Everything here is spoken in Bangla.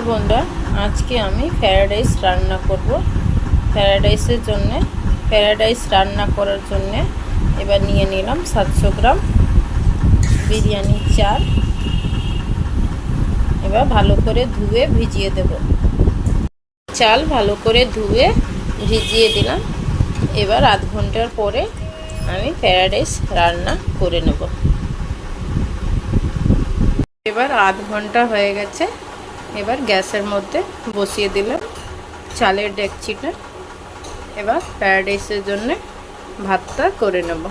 বন্ধুরা, আজকে আমি ফ্রাইড রাইস রান্না করব। ফ্রাইড রাইস রান্না করার জন্য এবার নিয়ে নিলাম 700 গ্রাম বিরিয়ানির চাল। এবার ভালো করে ধুয়ে ভিজিয়ে দেব। চাল ভালো করে ধুয়ে ভিজিয়ে দিলাম। এবার আধ ঘন্টার পরে আমি ফ্রাইড রাইস রান্না করে নেব। এবার আধ ঘন্টা হয়ে গেছে। এবার গ্যাসের মধ্যে বসিয়ে দিলাম চালের ডেকচিটা। এবার ফ্রাইড রাইসের জন্য ভাতটা করে নেব।